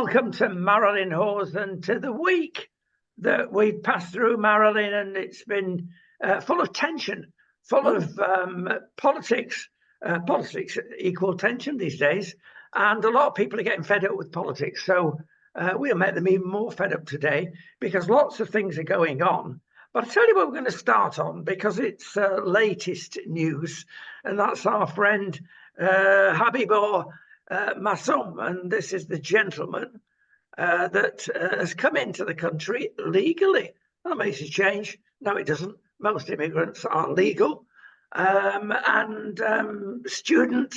welcome to Marilyn Hawes and to the week that we've passed through, Marilyn, and it's been full of tension, full of politics. Politics equal tension these days, and a lot of people are getting fed up with politics. So we'll make them even more fed up today because lots of things are going on. But I'll tell you what we're going to start on because it's latest news, and that's our friend Habibur Masum, and this is the gentleman that has come into the country legally. That makes a change. No, it doesn't. Most immigrants are legal. And student,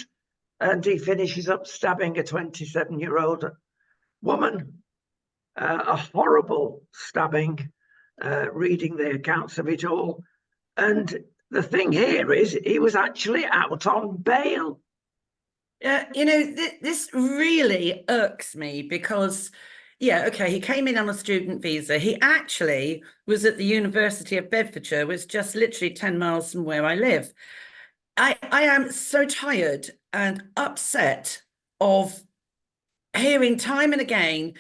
and he finishes up stabbing a 27-year-old woman. A horrible stabbing, reading the accounts of it all. And the thing here is he was actually out on bail. This really irks me because, he came in on a student visa. He actually was at the University of Bedfordshire, which is just literally 10 miles from where I live. I am so tired and upset of hearing time and again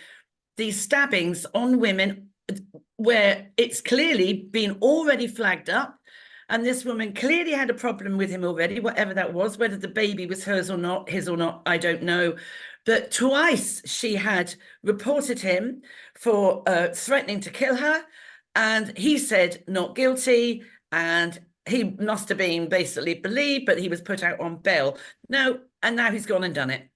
these stabbings on women where it's clearly been already flagged up. And this woman clearly had a problem with him already, whatever that was, whether the baby was hers or not, his or not, I don't know. But twice she had reported him for threatening to kill her. And he said not guilty. And he must have been basically believed, but he was put out on bail. No, and now he's gone and done it.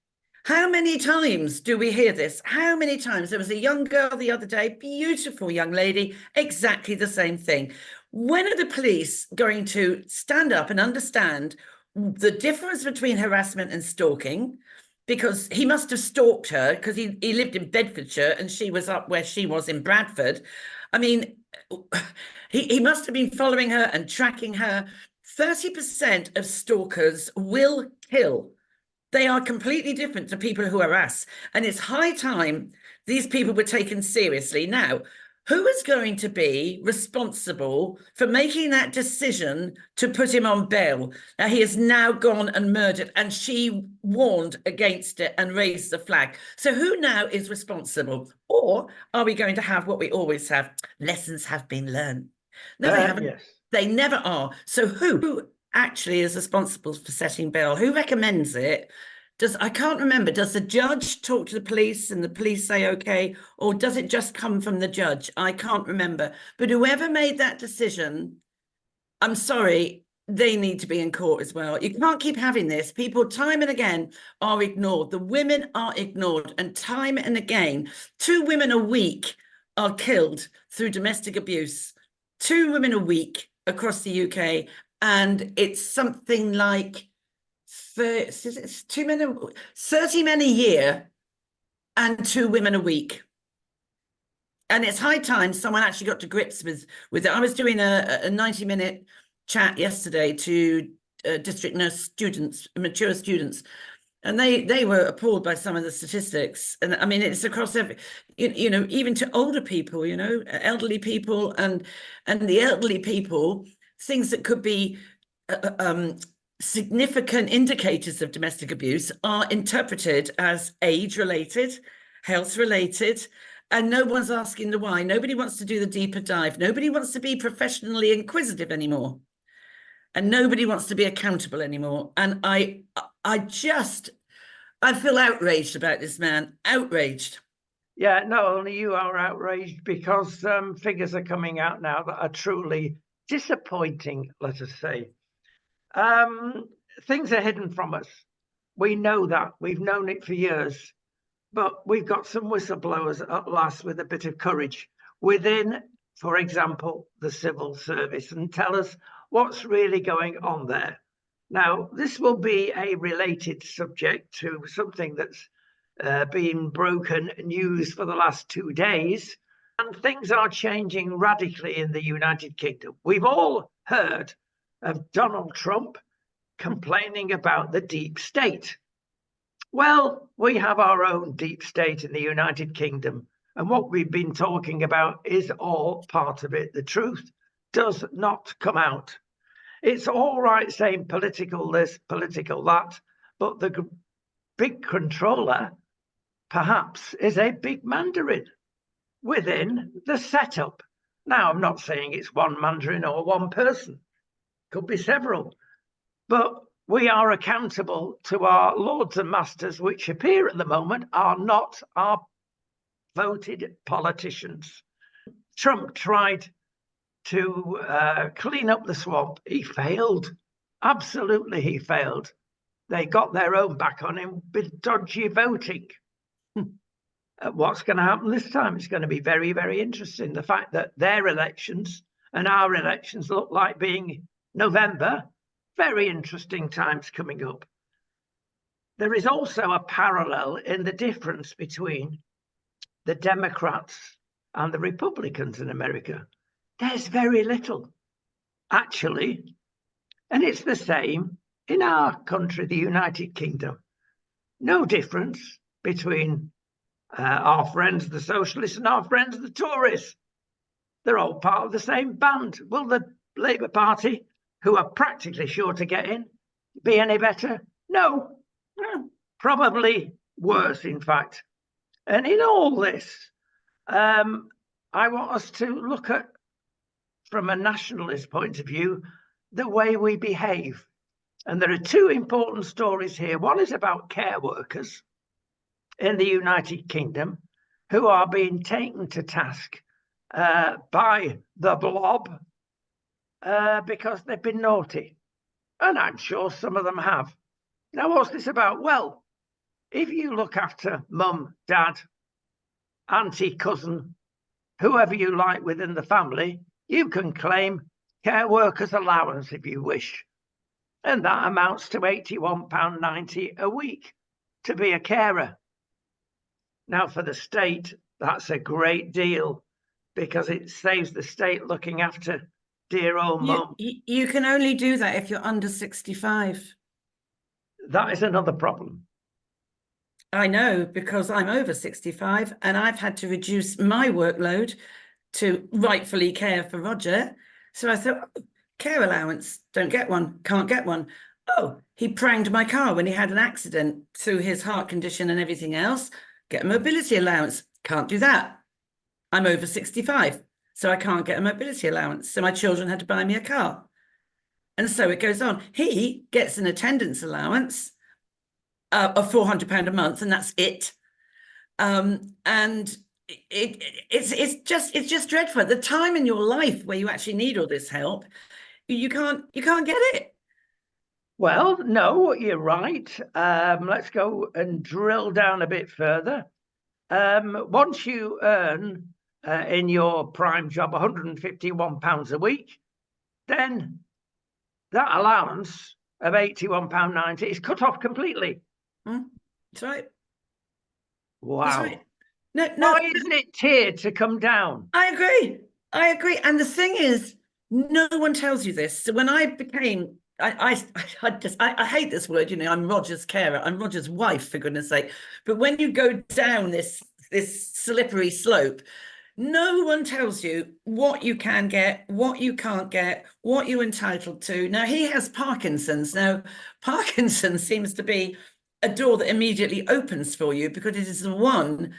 How many times do we hear this? How many times? There was a young girl the other day, beautiful young lady, exactly the same thing. When are the police going to stand up and understand the difference between harassment and stalking? Because he must have stalked her because he lived in Bedfordshire and she was up where she was in Bradford. I mean, he must have been following her and tracking her. 30% of stalkers will kill. They are completely different to people who harass. And it's high time these people were taken seriously. Now, who is going to be responsible for making that decision to put him on bail? Now, he has now gone and murdered, and she warned against it and raised the flag. So who now is responsible? Or are we going to have what we always have? Lessons have been learned. No, they haven't. Yes. They never are. So who actually is responsible for setting bail? Who recommends it? I can't remember, does the judge talk to the police and the police say okay, or does it just come from the judge? I can't remember. But whoever made that decision, I'm sorry, they need to be in court as well. You can't keep having this. People time and again are ignored. The women are ignored, and time and again, 2 women a week are killed through domestic abuse. 2 women a week across the UK, and it's something like 30 men a year and 2 women a week. And it's high time someone actually got to grips with it. I was doing a 90-minute chat yesterday to district nurse students, mature students, and they were appalled by some of the statistics. And I mean, it's across every, even to older people, elderly people, and the elderly people, things that could be significant indicators of domestic abuse are interpreted as age-related, health-related, and no one's asking the why. Nobody wants to do the deeper dive. Nobody wants to be professionally inquisitive anymore. And nobody wants to be accountable anymore. And I feel outraged about this man, outraged. Yeah, not only you are outraged because figures are coming out now that are truly disappointing, let us say. Things are hidden from us. We know that. We've known it for years. But we've got some whistleblowers at last with a bit of courage within, for example, the civil service, and tell us what's really going on there. Now, this will be a related subject to something that's been broken news for the last 2 days, and things are changing radically in the United Kingdom. We've all heard of Donald Trump complaining about the deep state. Well, we have our own deep state in the United Kingdom, and what we've been talking about is all part of it. The truth does not come out. It's all right saying political this, political that, but the big controller perhaps is a big Mandarin within the setup. Now, I'm not saying it's one Mandarin or one person, could be several, but we are accountable to our lords and masters, which appear at the moment are not our voted politicians. Trump tried to clean up the swamp. He failed. Absolutely, he failed. They got their own back on him with dodgy voting. What's going to happen this time? It's going to be very, very interesting. The fact that their elections and our elections look like being November, very interesting times coming up. There is also a parallel in the difference between the Democrats and the Republicans in America. There's very little, actually. And it's the same in our country, the United Kingdom. No difference between our friends, the socialists, and our friends, the Tories. They're all part of the same band. Will the Labour Party, who are practically sure to get in, be any better? No. Probably worse, in fact. And in all this, I want us to look at, from a nationalist point of view, the way we behave. And there are two important stories here. One is about care workers in the United Kingdom who are being taken to task by the blob because they've been naughty. And I'm sure some of them have. Now, what's this about? Well, if you look after mum, dad, auntie, cousin, whoever you like within the family, you can claim care workers allowance if you wish. And that amounts to £81.90 a week to be a carer. Now, for the state, that's a great deal because it saves the state looking after dear old mum. You can only do that if you're under 65. That is another problem. I know, because I'm over 65 and I've had to reduce my workload to rightfully care for Roger. So I thought, oh, care allowance, don't get one, can't get one. Oh, he pranged my car when he had an accident through his heart condition and everything else. Get a mobility allowance, can't do that. I'm over 65, so I can't get a mobility allowance. So my children had to buy me a car. And so it goes on. He gets an attendance allowance of £400 a month, and that's it. And it's just dreadful. At the time in your life where you actually need all this help, you can't get it. Well, no, you're right. Let's go and drill down a bit further. Once you earn in your prime job £151 a week, then that allowance of £81.90 is cut off completely. That's right. Wow. That's right. No. Why isn't it tiered to come down? I agree. And the thing is, no one tells you this. So when I became, I hate this word, I'm Roger's carer. I'm Roger's wife, for goodness sake. But when you go down this slippery slope, no one tells you what you can get, what you can't get, what you're entitled to. Now, he has Parkinson's. Now, Parkinson's seems to be a door that immediately opens for you because it is the one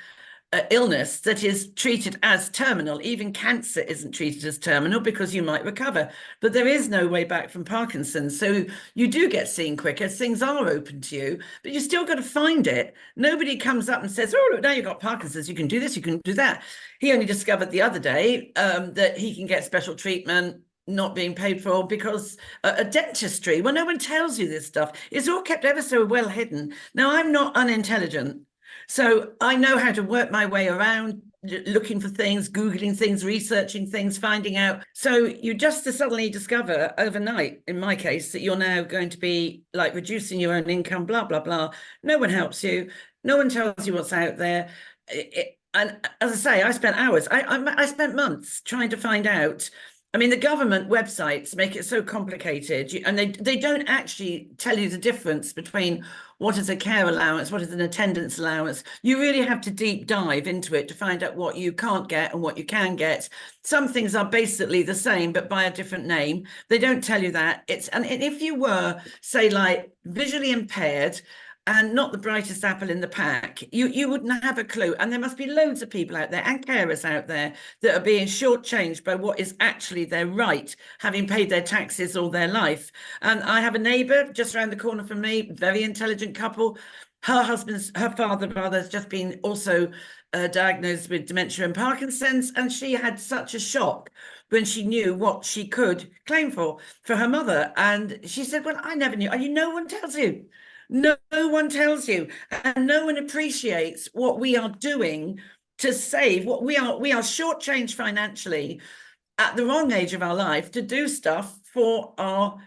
illness that is treated as terminal. Even cancer isn't treated as terminal because you might recover, but there is no way back from Parkinson's. So you do get seen quicker. Things are open to you, but you still got to find it. Nobody comes up and says, oh, look, now you've got Parkinson's, you can do this, you can do that. He only discovered the other day that he can get special treatment not being paid for because a dentistry. Well, no one tells you this stuff. It's all kept ever so well hidden. Now, I'm not unintelligent. So I know how to work my way around, looking for things, Googling things, researching things, finding out. So you just suddenly discover overnight, in my case, that you're now going to be like reducing your own income, blah, blah, blah. No one helps you. No one tells you what's out there. And as I say, I spent hours, I spent months trying to find out. I mean, the government websites make it so complicated, and they don't actually tell you the difference between what is a care allowance, what is an attendance allowance. You really have to deep dive into it to find out what you can't get and what you can get. Some things are basically the same, but by a different name. They don't tell you that. And if you were, say, like visually impaired and not the brightest apple in the pack, you wouldn't have a clue. And there must be loads of people out there and carers out there that are being shortchanged by what is actually their right, having paid their taxes all their life. And I have a neighbour just around the corner from me, very intelligent couple. Her father rather, has just been also diagnosed with dementia and Parkinson's, and she had such a shock when she knew what she could claim for her mother. And she said, well, I never knew. And no one tells you. No one tells you, and no one appreciates what we are doing to save. What we are shortchanged financially at the wrong age of our life to do stuff for our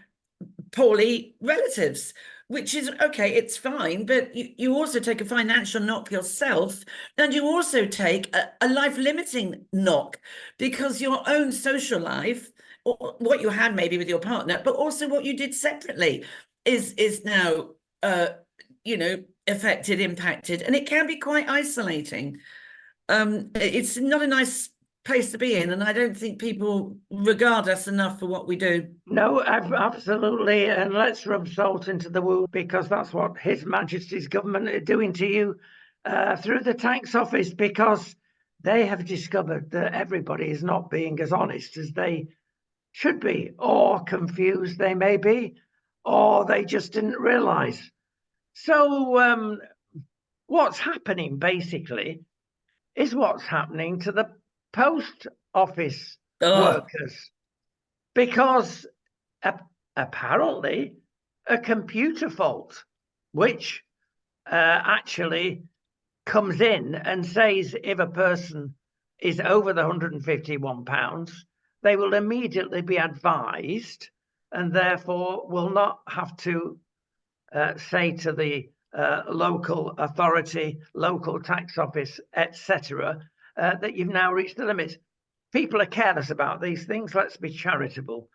poorly relatives, which is okay, it's fine, but you also take a financial knock yourself, and you also take a life-limiting knock, because your own social life, or what you had maybe with your partner, but also what you did separately, is now affected, impacted, and it can be quite isolating. It's not a nice place to be in, and I don't think people regard us enough for what we do. No, absolutely. And let's rub salt into the wound, because that's what His Majesty's government are doing to you through the tax office, because they have discovered that everybody is not being as honest as they should be, or confused they may be, or they just didn't realise. So what's happening basically is what's happening to the post office workers, because apparently a computer fault, which actually comes in and says if a person is over the £151, they will immediately be advised, and therefore will not have to say to the local authority, local tax office, etc., that you've now reached the limits. People are careless about these things. Let's be charitable.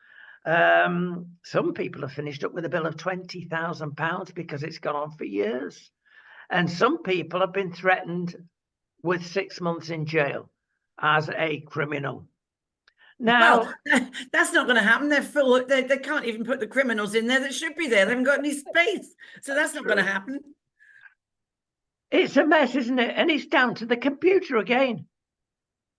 Some people have finished up with a bill of £20,000 because it's gone on for years. And some people have been threatened with 6 months in jail as a criminal. Now, well, that's not going to happen. They're full. They can't even put the criminals in there that should be there. They haven't got any space. So that's not going to happen. It's a mess, isn't it? And it's down to the computer again.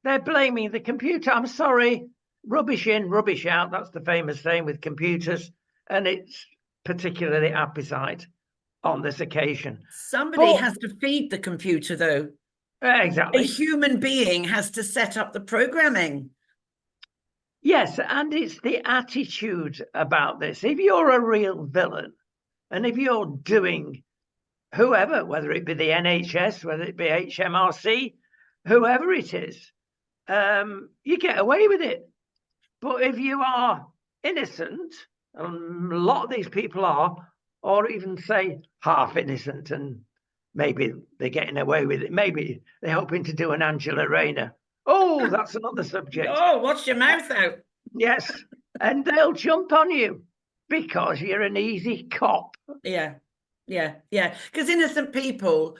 They're blaming the computer. I'm sorry. Rubbish in, rubbish out. That's the famous saying with computers. And it's particularly apposite on this occasion. Somebody has to feed the computer, though. Exactly. A human being has to set up the programming. Yes, and it's the attitude about this. If you're a real villain, and if you're doing whoever, whether it be the NHS, whether it be HMRC, whoever it is, you get away with it. But if you are innocent, and a lot of these people are, or even say half innocent, and maybe they're getting away with it, maybe they're hoping to do an Angela Rayner. Oh, that's another subject. Oh, watch your mouth out. Yes, and they'll jump on you because you're an easy cop. Yeah. Because innocent people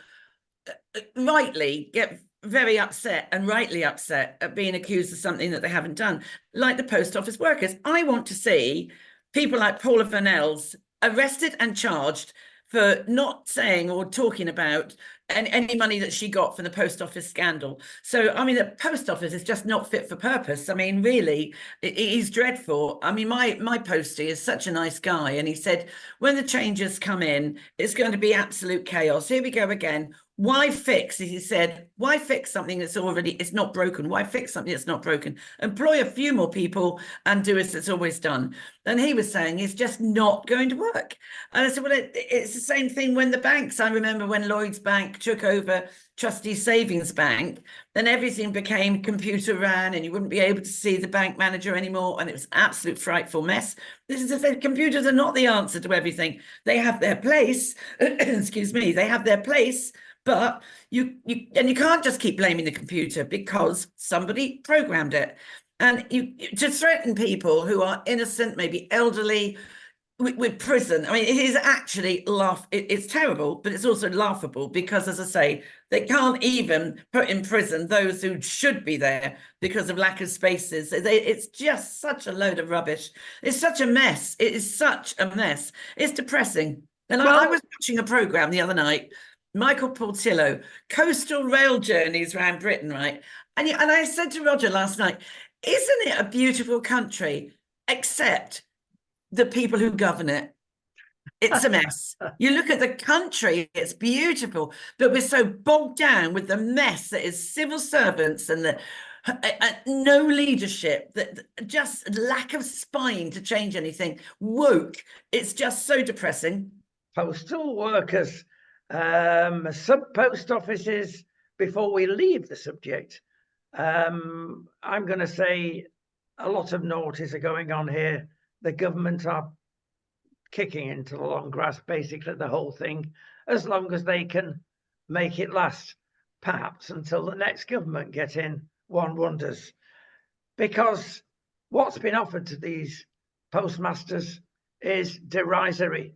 rightly get very upset, and rightly upset, at being accused of something that they haven't done, like the post office workers. I want to see people like Paula Furnells arrested and charged for not saying or talking about any money that she got from the post office scandal. So, I mean, the post office is just not fit for purpose. I mean, really, it is dreadful. I mean, my postie is such a nice guy, and he said, when the changes come in, it's going to be absolute chaos. Here we go again. Why fix, he said, why fix something that's already, it's not broken? Why fix something that's not broken? Employ a few more people and do as it's always done. And he was saying it's just not going to work. And I said, well, it's the same thing when the banks, I remember when Lloyds Bank took over Trustee Savings Bank, then everything became computer ran, and you wouldn't be able to see the bank manager anymore. And it was an absolute frightful mess. This is the thing, computers are not the answer to everything. They have their place, excuse me, they have their place. But you can't just keep blaming the computer because somebody programmed it. And to threaten people who are innocent, maybe elderly, with prison, I mean, it is actually it's terrible, but it's also laughable because, as I say, they can't even put in prison those who should be there because of lack of spaces. It's just such a load of rubbish. It's such a mess. It is such a mess. It's depressing. And I was watching a programme the other night, Michael Portillo, Coastal Rail Journeys around Britain, right? And I said to Roger last night, isn't it a beautiful country, except the people who govern it? It's a mess. You look at the country, it's beautiful, but we're so bogged down with the mess that is civil servants and the no leadership, that just lack of spine to change anything. Woke. It's just so depressing. Postal workers, sub post offices, before we leave the subject, I'm going to say a lot of noughties are going on here. The government are kicking into the long grass, basically the whole thing, as long as they can make it last, perhaps until the next government get in, one wonders. Because what's been offered to these postmasters is derisory.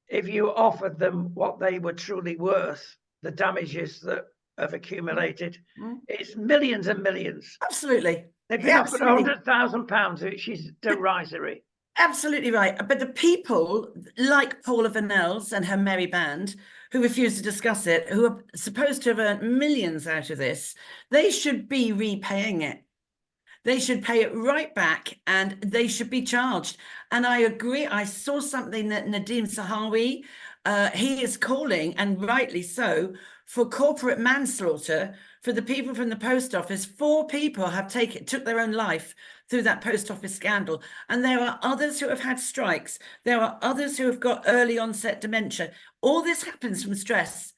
If you offered them what they were truly worth, the damages that have accumulated, it's millions and millions. Absolutely. They've been offered £100,000, which is derisory. Absolutely right. But the people like Paula Vanells and her merry band, who refuse to discuss it, who are supposed to have earned millions out of this, they should be repaying it. They should pay it right back, and they should be charged. And I agree. I saw something that Nadim Sahawi, he is calling, and rightly so, for corporate manslaughter for the people from the post office. 4 people have took their own life through that post office scandal. And there are others who have had strikes. There are others who have got early onset dementia. All this happens from stress.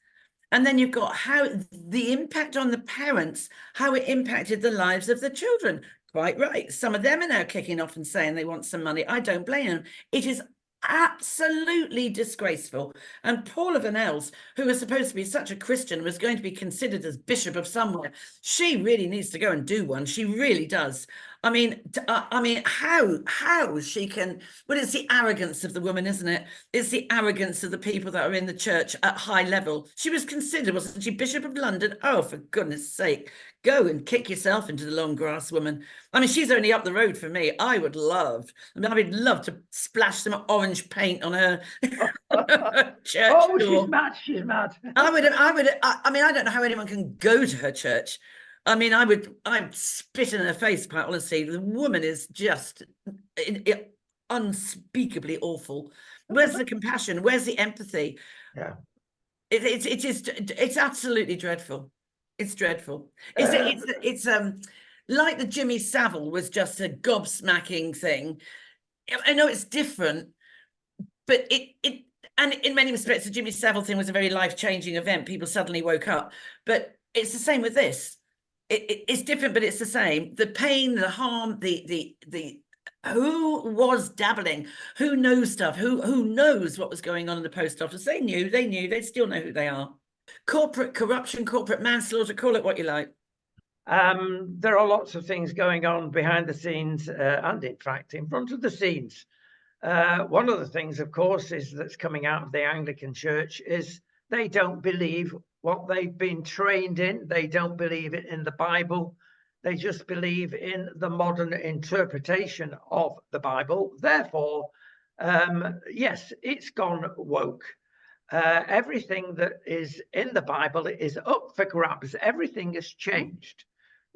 And then you've got how the impact on the parents, how it impacted the lives of the children. Quite right. Some of them are now kicking off and saying they want some money. I don't blame them. It is absolutely disgraceful. And Paula Vanells, who was supposed to be such a Christian, was going to be considered as bishop of somewhere. She really needs to go and do one. She really does. I mean, how she can, well, it's the arrogance of the woman, isn't it? It's the arrogance of the people that are in the church at high level. She was considered, wasn't she, Bishop of London? Oh, for goodness sake, go and kick yourself into the long grass, woman. I mean, she's only up the road from me. I would love to splash some orange paint on her church door. She's mad. She's mad. I mean, I don't know how anyone can go to her church. I mean, I'd spit in her face, quite honestly. The woman is just unspeakably awful. Where's the compassion? Where's the empathy? Yeah. It's absolutely dreadful. It's dreadful. It's like the Jimmy Savile was just a gobsmacking thing. I know it's different, but and in many respects, the Jimmy Savile thing was a very life-changing event. People suddenly woke up. But it's the same with this. It's different, but it's the same. The pain, the harm, the who was dabbling, who knows stuff, who knows what was going on in the post office. They knew, they still know who they are. Corporate corruption, corporate manslaughter, call it what you like. There are lots of things going on behind the scenes, and in fact, in front of the scenes. One of the things, of course, that's coming out of the Anglican Church is they don't believe what they've been trained in. They don't believe it in the Bible. They just believe in the modern interpretation of the Bible. Therefore, yes, it's gone woke. Everything that is in the Bible is up for grabs. Everything has changed.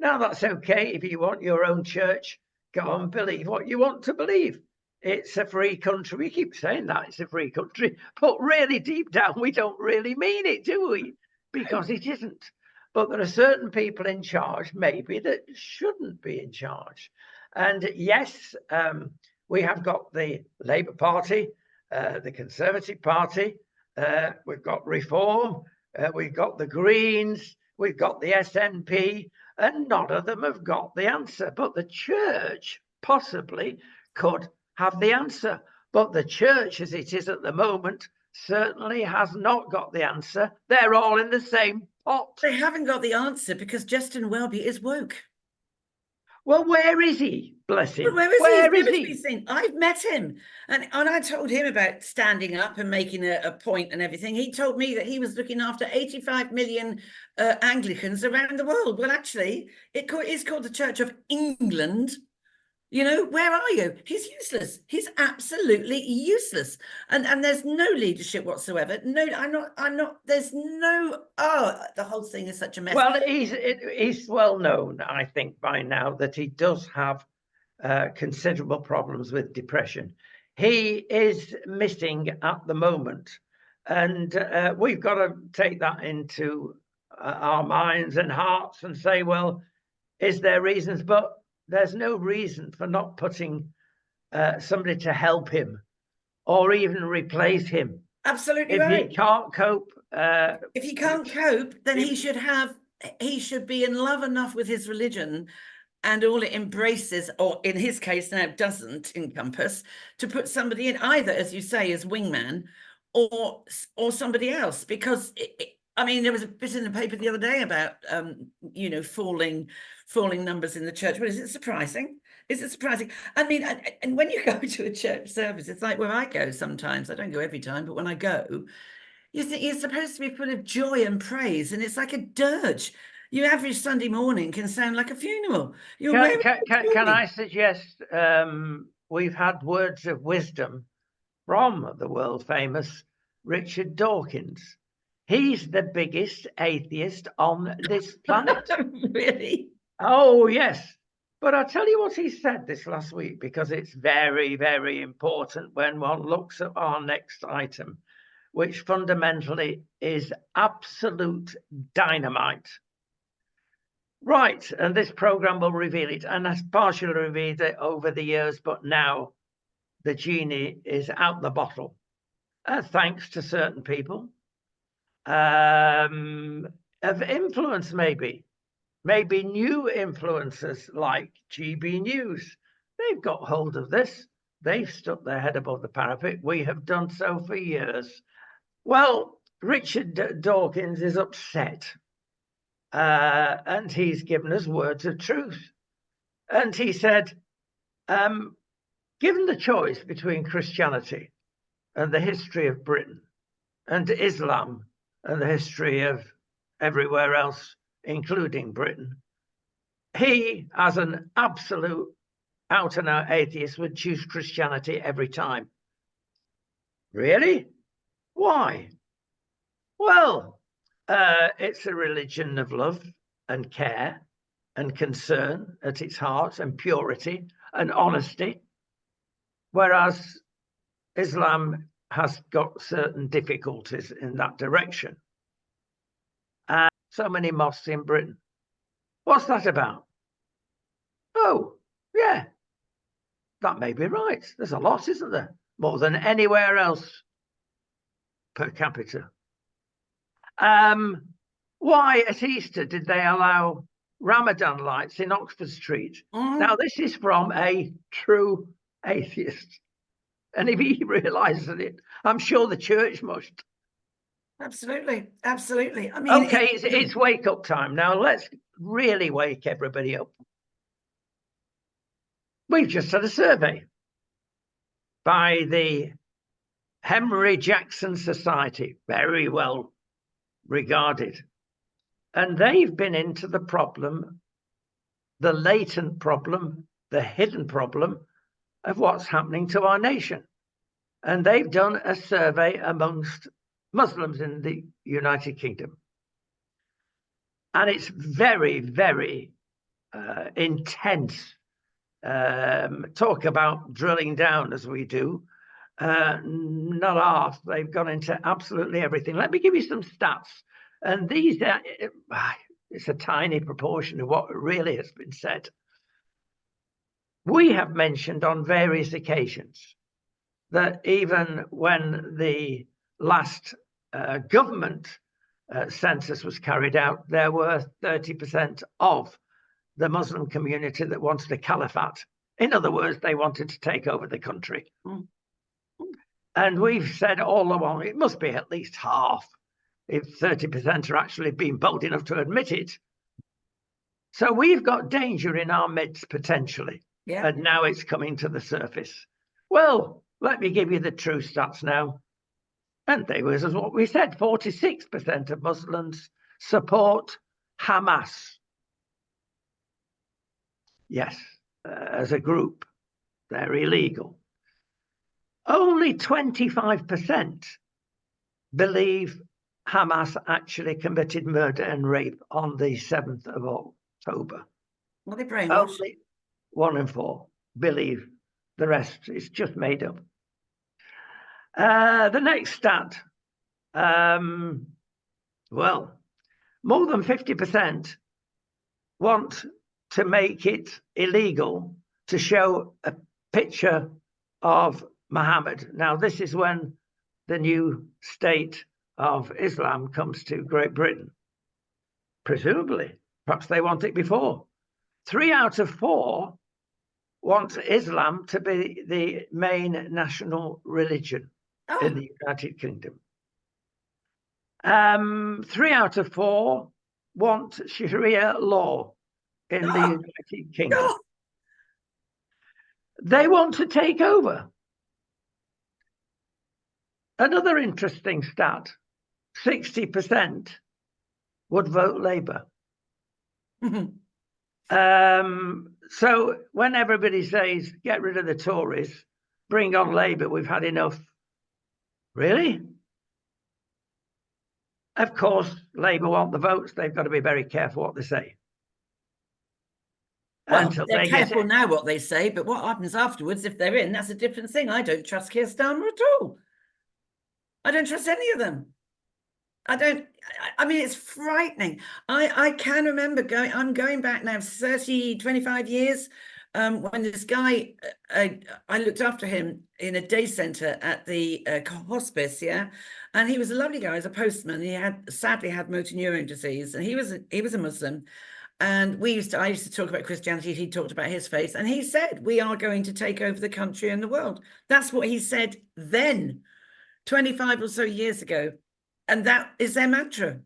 Now, that's okay. If you want your own church, go and believe what you want to believe. It's a free country. We keep saying that it's a free country, but really deep down, we don't really mean it, do we? Because it isn't. But there are certain people in charge, maybe, that shouldn't be in charge. And yes, we have got the Labour Party, the Conservative Party, we've got Reform, we've got the Greens, we've got the SNP, and none of them have got the answer. But the church possibly could have the answer. But the church, as it is at the moment, certainly has not got the answer. They're all in the same pot. They haven't got the answer because Justin Welby is woke. Well, where is he? Bless him. Where is he? I've met him, and I told him about standing up and making a point and everything. He told me that he was looking after 85 million Anglicans around the world. Well, actually, it is called the Church of England. You know, where are you? He's useless. He's absolutely useless. And there's no leadership whatsoever. No, I'm not, there's no, the whole thing is such a mess. Well, he's well known, I think, by now that he does have considerable problems with depression. He is missing at the moment. And we've got to take that into our minds and hearts and say, well, is there reasons? But there's no reason for not putting somebody to help him or even replace him. Absolutely if right. he can't cope, if he can't cope, then he should be in love enough with his religion and all it embraces, or in his case now doesn't encompass, to put somebody in either, as you say, as wingman or somebody else. Because I mean, there was a bit in the paper the other day about you know, falling numbers in the church. Well, is it surprising? Is it surprising? I mean, and when you go to a church service, it's like where I go sometimes. I don't go every time, but when I go, you think you're supposed to be full of joy and praise, and it's like a dirge. Your average Sunday morning can sound like a funeral. can I suggest we've had words of wisdom from the world famous Richard Dawkins. He's the biggest atheist on this planet. Really? Oh, yes. But I'll tell you what he said this last week, because it's very, very important when one looks at our next item, which fundamentally is absolute dynamite. Right, and this program will reveal it, and has partially revealed it over the years, but now the genie is out the bottle, thanks to certain people of influence, maybe new influencers like GB News. They've got hold of this. They've stuck their head above the parapet. We have done so for years. Well, Richard Dawkins is upset. And he's given us words of truth. And he said, given the choice between Christianity and the history of Britain, and Islam and the history of everywhere else, including Britain, he, as an absolute out-and-out atheist, would choose Christianity every time. Really? Why? Well, it's a religion of love and care and concern at its heart, and purity and honesty, whereas Islam has got certain difficulties in that direction. And so many mosques in Britain. What's that about? Oh, yeah, that may be right. There's a lot, isn't there? More than anywhere else per capita. Why at Easter did they allow Ramadan lights in Oxford Street? Now, this is from a true atheist. And if he realizes it, I'm sure the church must. Absolutely. Absolutely. I mean, okay, it's wake up time. Now, let's really wake everybody up. We've just had a survey by the Henry Jackson Society, very well regarded. And they've been into the problem, the latent problem, the hidden problem of what's happening to our nation. And they've done a survey amongst Muslims in the United Kingdom. And it's very, very intense. Talk about drilling down as we do. Not half. They've gone into absolutely everything. Let me give you some stats. And these, it's a tiny proportion of what really has been said. We have mentioned on various occasions that even when the last government census was carried out, there were 30% of the Muslim community that wanted a caliphate. In other words, they wanted to take over the country. And we've said all along, it must be at least half, if 30% are actually being bold enough to admit it. So we've got danger in our midst potentially. Yeah. And now it's coming to the surface. Well, let me give you the true stats now. And they was what we said, 46% of Muslims support Hamas. Yes, as a group. They're illegal. Only 25% believe Hamas actually committed murder and rape on the 7th of October. Well, they brainwashed. Only 1 in 4 believe. The rest is just made up. The next stat, well, more than 50% want to make it illegal to show a picture of Muhammad. Now, this is when the new state of Islam comes to Great Britain. Presumably, perhaps they want it before. 3 out of 4 want Islam to be the main national religion in the United Kingdom. 3 out of 4 want Sharia law in the United Kingdom. They want to take over. Another interesting stat, 60% would vote Labour. So when everybody says, get rid of the Tories, bring on Labour, we've had enough. Really? Of course, Labour want the votes. They've got to be very careful what they say. Well, they're careful now what they say, but what happens afterwards, if they're in, that's a different thing. I don't trust Keir Starmer at all. I don't trust any of them. I mean, it's frightening. I can remember I'm going back now 25 years, when this guy, I looked after him in a day centre at the hospice, yeah, and he was a lovely guy, he was a postman. He sadly had motor neurone disease, and he was a Muslim. And I used to talk about Christianity, he talked about his faith, and he said, we are going to take over the country and the world. That's what he said then, 25 or so years ago. And that is their mantra.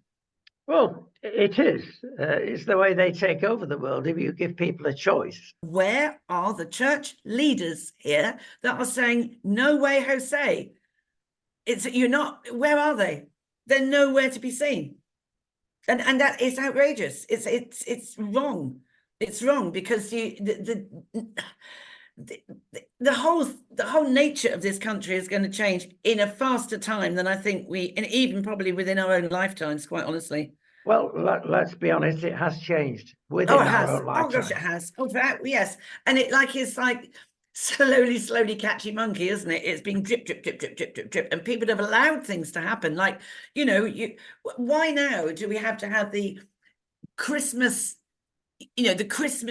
Well, it is. It's the way they take over the world if you give people a choice. Where are the church leaders here that are saying, no way, Jose? Where are they? They're nowhere to be seen. And that is outrageous. It's wrong. It's wrong because the whole nature of this country is going to change in a faster time than I think and even probably within our own lifetimes, quite honestly. Well, let's be honest, it has changed within our own lifetime. Oh gosh, it has. Oh, yes. And it's like slowly catchy monkey, isn't it? It's been drip, and people have allowed things to happen. Like, why now do we have to have the Christmas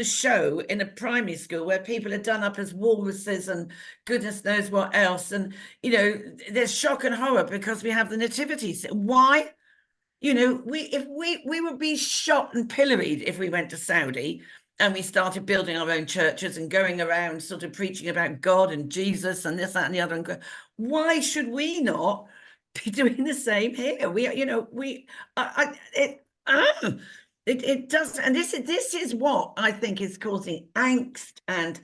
show in a primary school where people are done up as walruses and goodness knows what else? And, there's shock and horror because we have the nativity. Why? We would be shot and pilloried if we went to Saudi and we started building our own churches and going around sort of preaching about God and Jesus and this, that, and the other. And why should we not be doing the same here? It does, and this is what I think is causing angst and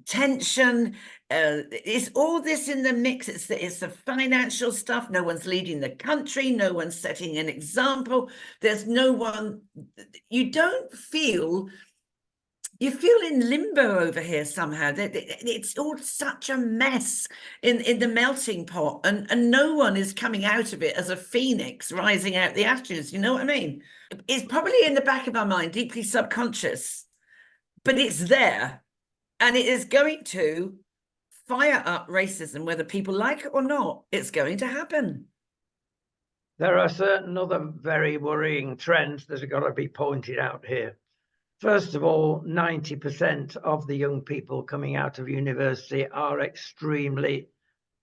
tension. Is all this in the mix? It's the financial stuff. No one's leading the country. No one's setting an example. There's no one. You feel in limbo over here somehow. It's all such a mess in the melting pot, and no one is coming out of it as a phoenix rising out the ashes. You know what I mean? It's probably in the back of our mind, deeply subconscious, but it's there. And it is going to fire up racism, whether people like it or not. It's going to happen. There are certain other very worrying trends that have got to be pointed out here. First of all, 90% of the young people coming out of university are extremely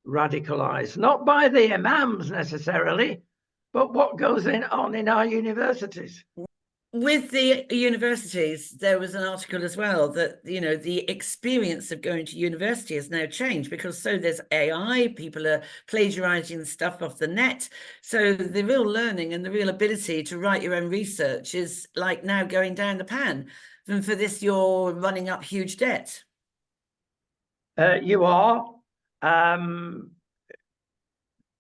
radicalized, not by the imams necessarily, but what goes on in our universities. With the universities, there was an article as well that, the experience of going to university has now changed because so there's AI, people are plagiarizing stuff off the net. So the real learning and the real ability to write your own research is like now going down the pan. And for this, you're running up huge debt. You are.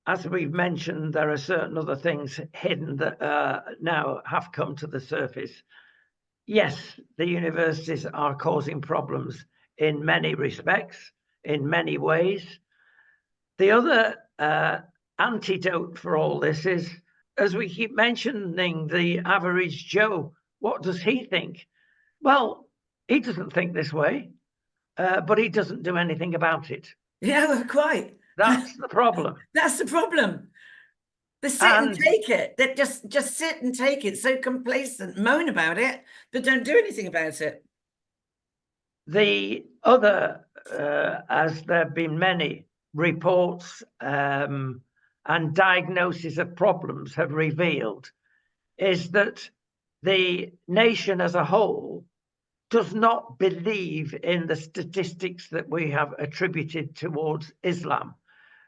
As we've mentioned, there are certain other things hidden that now have come to the surface. yes, the universities are causing problems in many respects, in many ways. The other antidote for all this is, as we keep mentioning, the average Joe. What does he think? Well, he doesn't think this way, but he doesn't do anything about it. Yeah, well, quite. That's the problem. That's the problem. They sit and take it. They just sit and take it. So complacent, moan about it, but don't do anything about it. The other, as there have been many reports and diagnoses of problems have revealed, is that the nation as a whole does not believe in the statistics that we have attributed towards Islam.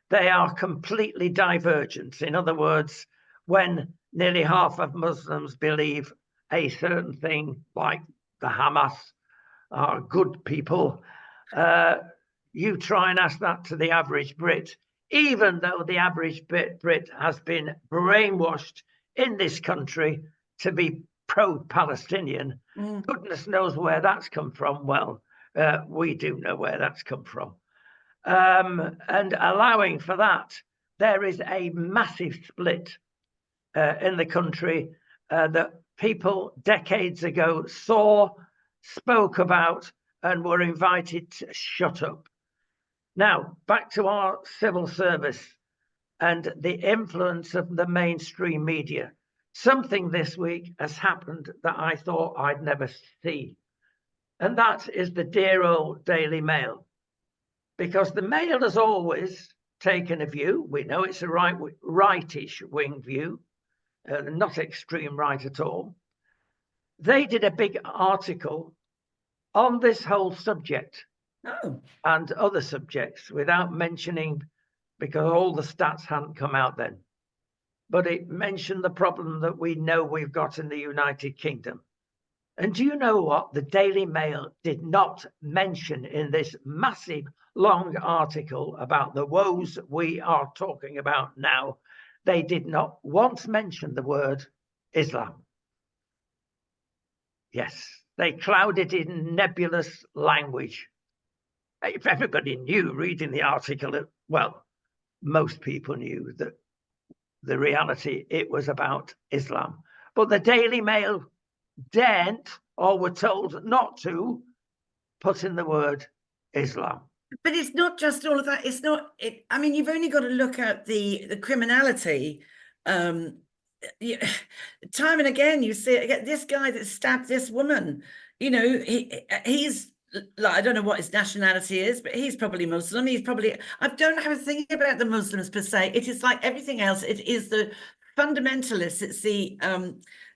They are completely divergent. In other words, when nearly half of Muslims believe a certain thing, like the Hamas are good people, you try and ask that to the average Brit, even though the average Brit has been brainwashed in this country to be pro-Palestinian. Goodness knows where that's come from. Well, we do know where that's come from. And allowing for that, there is a massive split in the country that people decades ago saw, spoke about, and were invited to shut up. Now, back to our civil service and the influence of the mainstream media. Something this week has happened that I thought I'd never see, and that is the dear old Daily Mail. Because the Mail has always taken a view, we know it's a rightish wing view, not extreme right at all. They did a big article on this whole subject and other subjects without mentioning, because all the stats hadn't come out then, but it mentioned the problem that we know we've got in the United Kingdom. And do you know what? The Daily Mail did not mention in this massive long article about the woes we are talking about now. They did not once mention the word Islam. Yes, they clouded it in nebulous language. If everybody knew reading the article, well, most people knew that the reality, it was about Islam. But the Daily Mail daren't, or were told not to, put in the word Islam. But it's not just all of that. It's not. I mean, you've only got to look at the criminality. Time and again, you see it. This guy that stabbed this woman. You know, he's like, I don't know what his nationality is, but he's probably Muslim. He's probably. I don't have a thing about the Muslims per se. It is like everything else. It is the fundamentalists. It's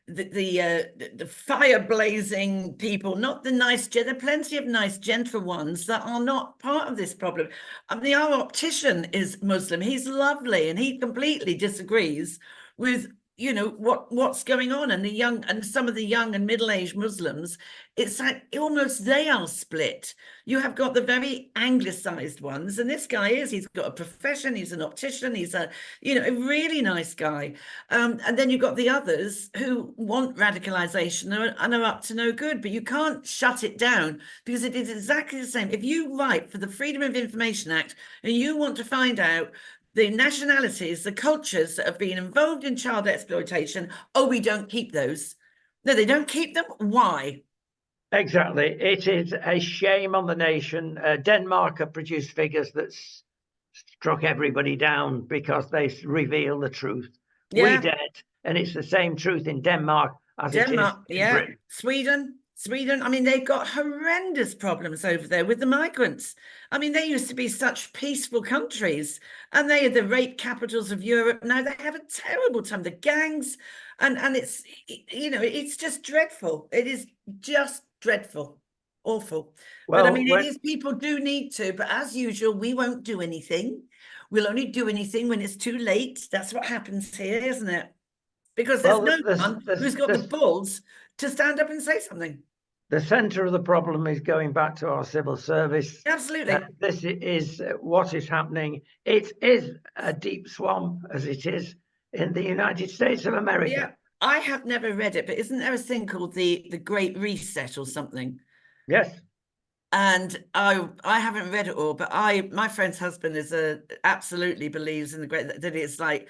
the fire blazing people, not the nice. There are plenty of nice, gentle ones that are not part of this problem. I mean, our optician is Muslim. He's lovely, and he completely disagrees with what's going on. And some of the young and middle-aged Muslims, it's like almost they are split. You have got the very anglicized ones, and this guy he's got a profession, he's an optician, he's a really nice guy. And then you've got the others who want radicalization and are up to no good, but you can't shut it down, because it is exactly the same. If you write for the Freedom of Information Act and you want to find out the nationalities, the cultures that have been involved in child exploitation, we don't keep those. No, they don't keep them. Why? Exactly. It is a shame on the nation. Denmark have produced figures that struck everybody down because they reveal the truth. Yeah. We did. And it's the same truth in Denmark as it is in Britain. Sweden, I mean, they've got horrendous problems over there with the migrants. I mean, they used to be such peaceful countries, and they are the rape capitals of Europe. Now they have a terrible time, the gangs, and it's, it's just dreadful. It is just dreadful, awful. Well, but I mean, it is, people do need to, but as usual, we won't do anything. We'll only do anything when it's too late. That's what happens here, isn't it? Because there's no one who's got the balls to stand up and say something. The centre of the problem is going back to our civil service. Absolutely. This is what is happening. It is a deep swamp, as it is in the United States of America. I have never read it, but isn't there a thing called the Great Reset or something? Yes. And I haven't read it all, but my friend's husband absolutely believes in that it's like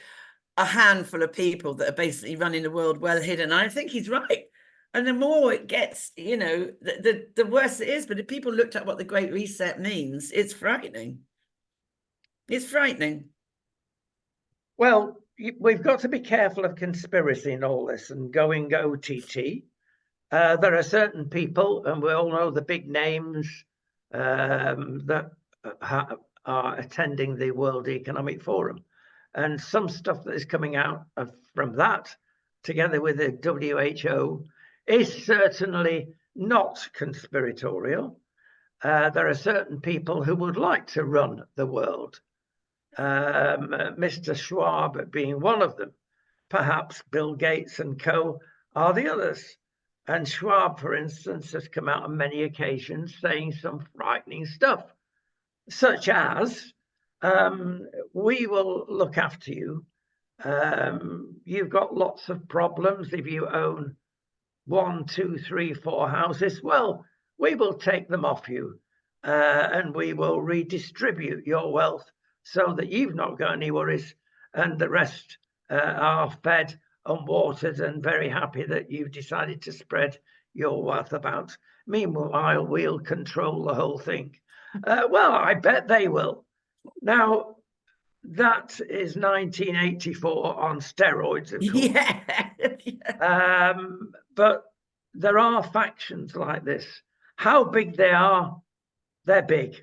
a handful of people that are basically running the world well hidden. I think he's right. And the more it gets, the worse it is. But if people looked at what the Great Reset means, it's frightening. It's frightening. Well, we've got to be careful of conspiracy in all this and going OTT. There are certain people, and we all know the big names that are attending the World Economic Forum. And some stuff that is coming out from that, together with the WHO, is certainly not conspiratorial. There are certain people who would like to run the world. Mr. Schwab being one of them. Perhaps Bill Gates and co are the others. And Schwab, for instance, has come out on many occasions saying some frightening stuff, such as, we will look after you. You've got lots of problems if you own 1, 2, 3, 4 houses. Well, we will take them off you and we will redistribute your wealth so that you've not got any worries and the rest are fed and watered and very happy that you've decided to spread your wealth about. Meanwhile, we'll control the whole thing. Well, I bet they will. Now, that is 1984 on steroids, of course. Yeah. But there are factions like this. How big they are, they're big.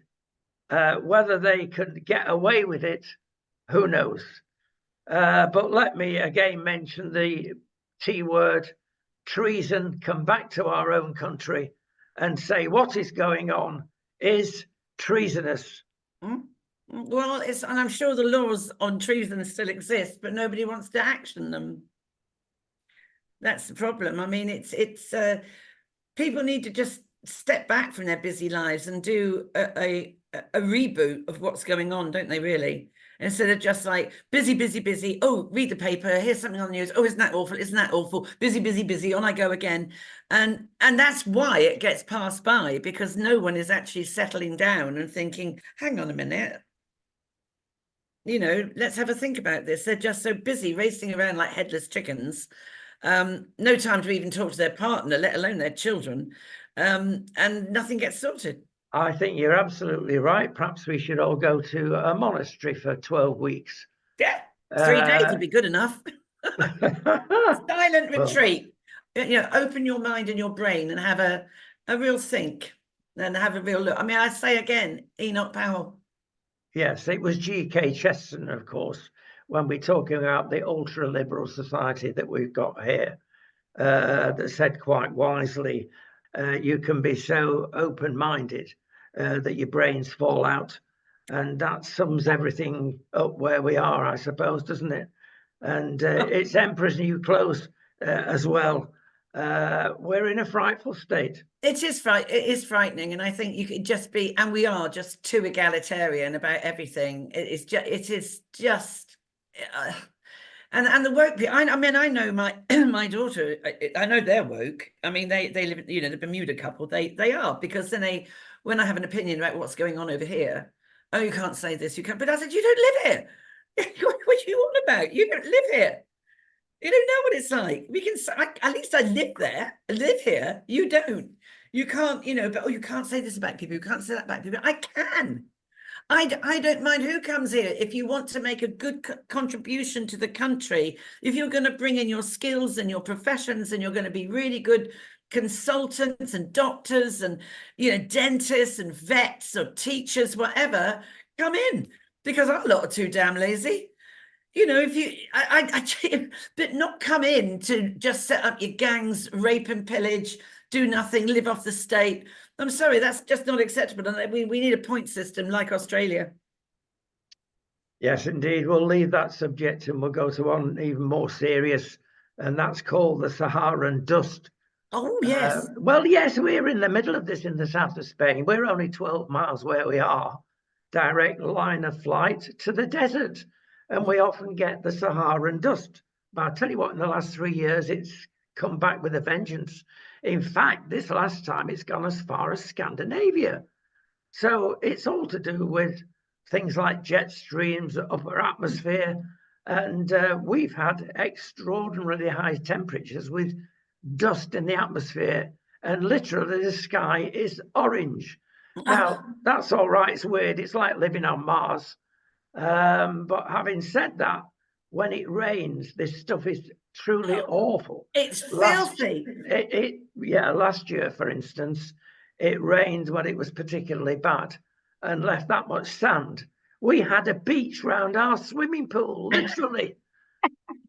Whether they could get away with it, who knows? But let me again mention the T word, treason, come back to our own country and say what is going on is treasonous. Well, and I'm sure the laws on treason still exist, but nobody wants to action them. That's the problem. I mean, it's people need to just step back from their busy lives and do a reboot of what's going on, don't they, really? Instead of just like busy, busy, busy. Oh, read the paper. Here's something on the news. Oh, isn't that awful? Isn't that awful? Busy, busy, busy. On I go again. And that's why it gets passed by, because no one is actually settling down and thinking, hang on a minute. Let's have a think about this. They're just so busy racing around like headless chickens. No time to even talk to their partner, let alone their children. And nothing gets sorted. I think you're absolutely right. Perhaps we should all go to a monastery for 12 weeks. Yeah, 3 days would be good enough. Silent retreat. Open your mind and your brain and have a real think and have a real look. I mean, I say again, Enoch Powell. Yes, it was G.K. Chesterton, of course, when we're talking about the ultra-liberal society that we've got here, that said quite wisely, you can be so open-minded that your brains fall out. And that sums everything up where we are, I suppose, doesn't it? And it's Emperor's New Clothes as well. We're in a frightful state. It is frightening, and I think you could just be, and we are just too egalitarian about everything. It is just, and the woke people. I mean, I know my my daughter. I know they're woke. I mean, they live, the Bermuda couple. They are, because then when I have an opinion about what's going on over here, oh, you can't say this, you can't. But I said, you don't live here. What are you on about? You don't live here. You don't know what it's like. We can. At least I live there. I live here. You don't. You can't. But you can't say this about people. You can't say that about people. I can. I don't mind who comes here. If you want to make a good contribution to the country, if you're going to bring in your skills and your professions, and you're going to be really good consultants and doctors and dentists and vets or teachers, whatever, come in, because our lot are too damn lazy. If you, but not come in to just set up your gangs, rape and pillage, do nothing, live off the state. I'm sorry, that's just not acceptable. And we need a point system like Australia. Yes, indeed. We'll leave that subject and we'll go to one even more serious, and that's called the Saharan dust. Oh, yes. Well, yes, we're in the middle of this in the south of Spain. We're only 12 miles where we are, direct line of flight to the desert. And we often get the Saharan dust But I'll tell you what, in the last 3 years, it's come back with a vengeance. In fact, this last time it's gone as far as Scandinavia. So it's all to do with things like jet streams, upper atmosphere, and we've had extraordinarily high temperatures with dust in the atmosphere, and literally the sky is orange. Now, that's all right, it's weird, it's like living on Mars. But having said that, when it rains, this stuff is truly awful. It's filthy. Last year, for instance, it rained when it was particularly bad and left that much sand. We had a beach round our swimming pool, literally.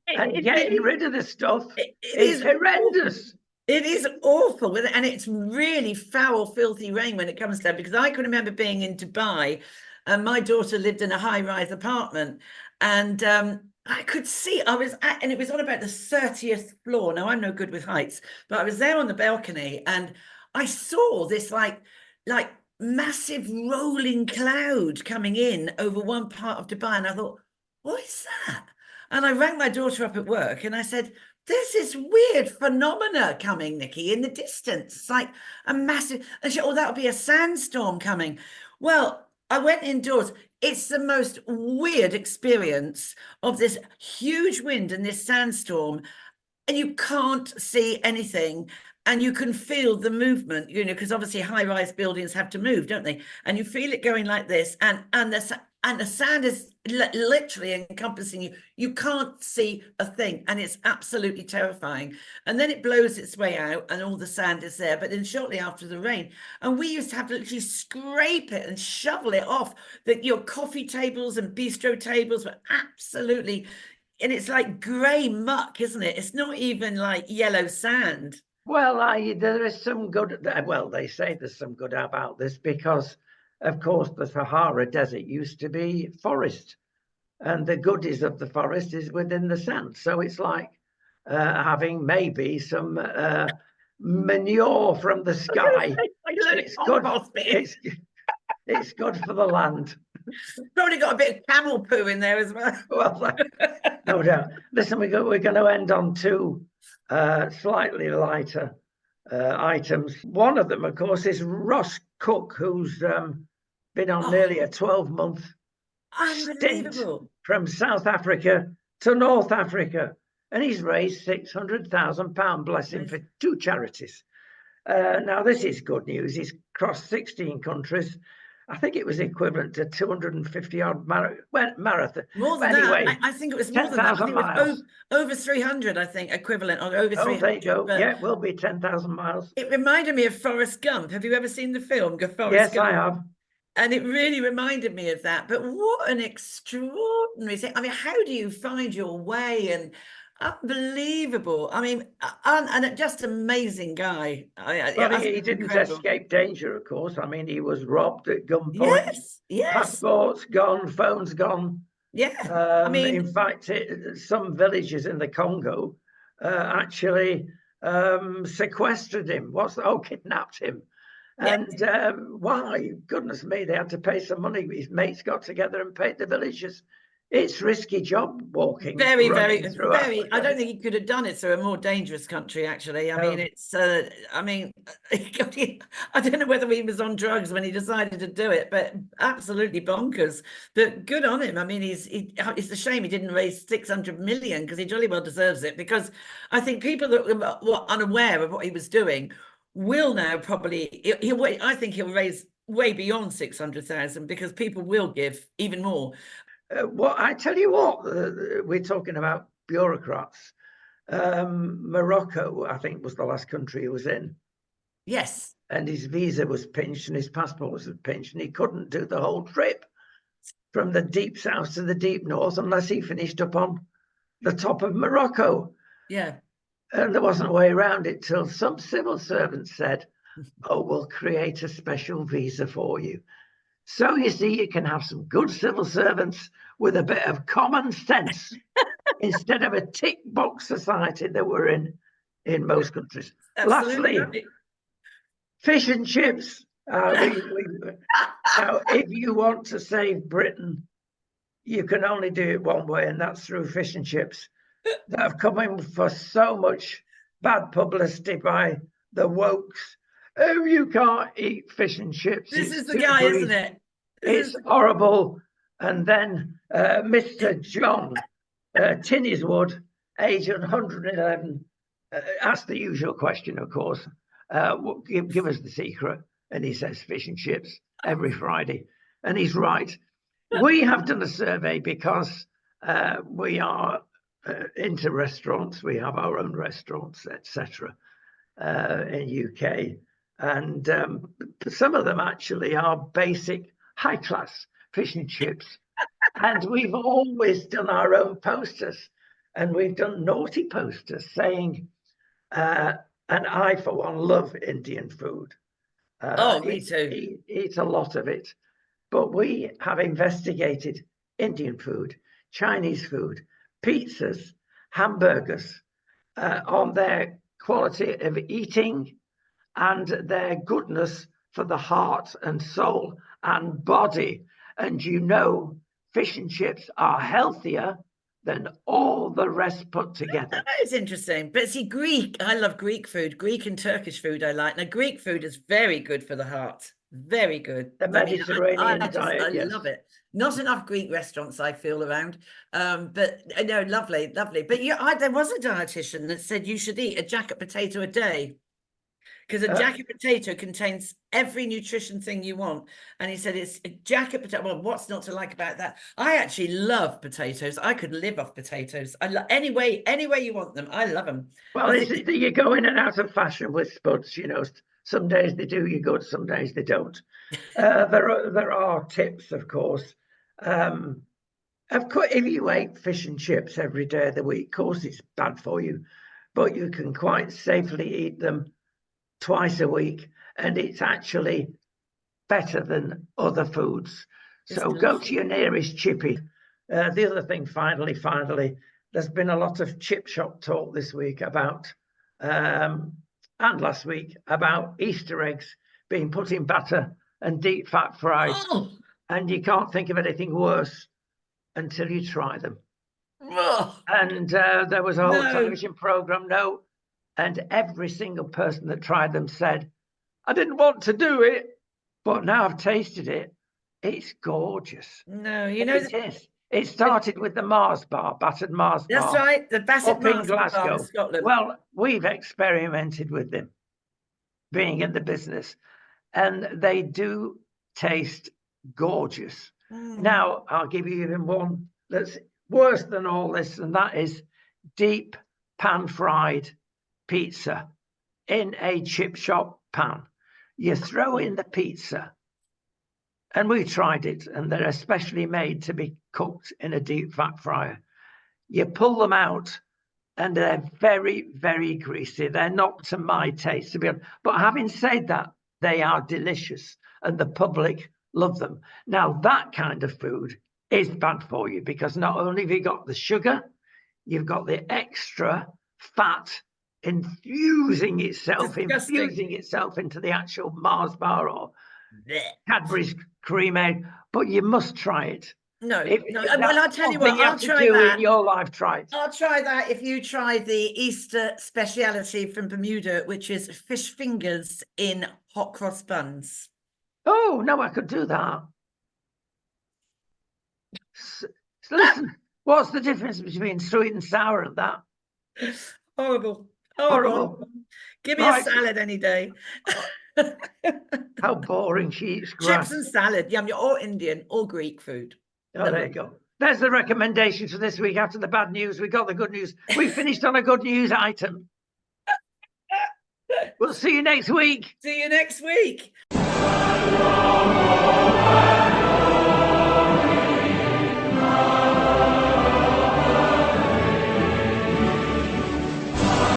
And getting rid of the stuff is horrendous. It is awful, and it's really foul, filthy rain when it comes to that, because I can remember being in Dubai and my daughter lived in a high-rise apartment, and I could see, and it was on about the 30th floor. Now, I'm no good with heights, but I was there on the balcony and I saw this like massive rolling cloud coming in over one part of Dubai, and I thought, what is that? And I rang my daughter up at work and I said, there's this weird phenomena coming, Nikki, in the distance. It's like a massive, and she, that'll be a sandstorm coming. Well, I went indoors. It's the most weird experience of this huge wind and this sandstorm, and you can't see anything. And you can feel the movement, because obviously high-rise buildings have to move, don't they? And you feel it going like this, and the sand is literally encompassing you. You can't see a thing, and it's absolutely terrifying. And then it blows its way out, and all the sand is there. But then shortly after the rain, and we used to have to literally scrape it and shovel it off. That your coffee tables and bistro tables were absolutely, and it's like grey muck, isn't it? It's not even like yellow sand. Well, there is some good, well, they say there's some good about this because, of course, the Sahara Desert used to be forest, and the goodies of the forest is within the sand. So it's like having maybe some manure from the sky. It's good for the land. Probably got a bit of camel poo in there as well. Well, no doubt. Listen, we're going to end on two slightly lighter items. One of them, of course, is Ross Cook, who's been on nearly a 12-month stint from South Africa to North Africa, and he's raised £600,000, bless him, for two charities. Now, this is good news. He's crossed 16 countries. I think it was equivalent to 250-odd marathon. More than anyway, that. I think it was more than that. I think it was over 300, I think, equivalent, or over 300. There you go. Yeah, it will be 10,000 miles. It reminded me of Forrest Gump. Have you ever seen the film, Forrest Yes, Gump? I have. And it really reminded me of that. But what an extraordinary thing. I mean, how do you find your way? And unbelievable. I mean, and just amazing guy. He didn't escape danger, of course. I mean, he was robbed at gunpoint. Yes. Passports gone, phones gone. Yeah. I mean, in fact, some villages in the Congo actually sequestered him. Kidnapped him. And why? Goodness me, they had to pay some money. His mates got together and paid the villagers. It's risky job walking. Very. I don't think he could have done it through a more dangerous country, actually. I mean, it's, I don't know whether he was on drugs when he decided to do it, but absolutely bonkers. But good on him. I mean, it's a shame he didn't raise 600 million, because he jolly well deserves it. Because I think people that were unaware of what he was doing will now probably, I think he'll raise way beyond 600,000, because people will give even more. Well, I tell you what, we're talking about bureaucrats. Morocco, I think, was the last country he was in. Yes. And his visa was pinched and his passport was pinched, and he couldn't do the whole trip from the deep south to the deep north unless he finished up on the top of Morocco. Yeah. And there wasn't a way around it till some civil servant said, we'll create a special visa for you. So you see, you can have some good civil servants with a bit of common sense instead of a tick box society that we're in most countries. Absolutely. Lastly, fish and chips. Now, if you want to save Britain, you can only do it one way, and that's through fish and chips. that have come in for so much bad publicity by the wokes. Oh, you can't eat fish and chips. This it's is the too guy, greasy. isn't it? It's horrible. And then Mr. John Tinniswood, age 111, asked the usual question, of course. Give us the secret. And he says fish and chips every Friday. And he's right. We have done a survey because we are into restaurants. We have our own restaurants, etc. In UK. And some of them actually are basic high class fish and chips. And we've always done our own posters, and we've done naughty posters saying, and I, for one, love Indian food. Me too. Eat a lot of it. But we have investigated Indian food, Chinese food, pizzas, hamburgers, on their quality of eating and their goodness for the heart and soul and body. And you know, fish and chips are healthier than all the rest put together. That is interesting. But see, Greek, I love Greek food. Greek and Turkish food I like. Now, Greek food is very good for the heart. Very good. The Mediterranean diet, I yes. love it. Not enough Greek restaurants, I feel, around. But no, lovely, lovely. But there was a dietitian that said you should eat a jacket potato a day, because a jacket potato contains every nutrition thing you want. And he said it's a jacket potato. Well, what's not to like about that? I actually love potatoes. I could live off potatoes. I love any way you want them. I love them. Well, it's just that you go in and out of fashion with spuds, you know. Some days they do you good, some days they don't. There are tips, of course. If you ate fish and chips every day of the week, of course it's bad for you, but you can quite safely eat them twice a week, and it's actually better than other foods. So go to your nearest chippy. The other thing, finally, there's been a lot of chip shop talk this week about, and last week, about Easter eggs being put in batter and deep fat fried. Oh. And you can't think of anything worse until you try them. Oh. And there was a whole television program, and every single person that tried them said, I didn't want to do it, but now I've tasted it. It's gorgeous. No, you know. It is. It started with the Mars bar, battered Mars bar. That's right, the battered Mars bar in Scotland. Well, we've experimented with them, being in the business, and they do taste gorgeous. Now, I'll give you even one that's worse than all this, and that is deep pan-fried pizza in a chip shop pan. You throw in the pizza, and we tried it, and they're especially made to be cooked in a deep fat fryer. You pull them out, and they're very, very greasy. They're not to my taste, to be honest. But having said that, they are delicious, and the public love them. Now, that kind of food is bad for you, because not only have you got the sugar, you've got the extra fat infusing itself into the actual Mars bar or Cadbury's Cream-Aid, but you must try it. No. Well, I'll tell you what, I'll try that. In your life, try it. I'll try that if you try the Easter speciality from Bermuda, which is fish fingers in hot cross buns. Oh, no, I could do that. So listen, what's the difference between sweet and sour and that? Horrible. Give me a salad any day. How boring she eats grass. Chips and salad. Yum, you're all Indian, all Greek food. Oh, there you go. There's the recommendations for this week. After the bad news, we got the good news. We finished on a good news item. We'll see you next week. See you next week.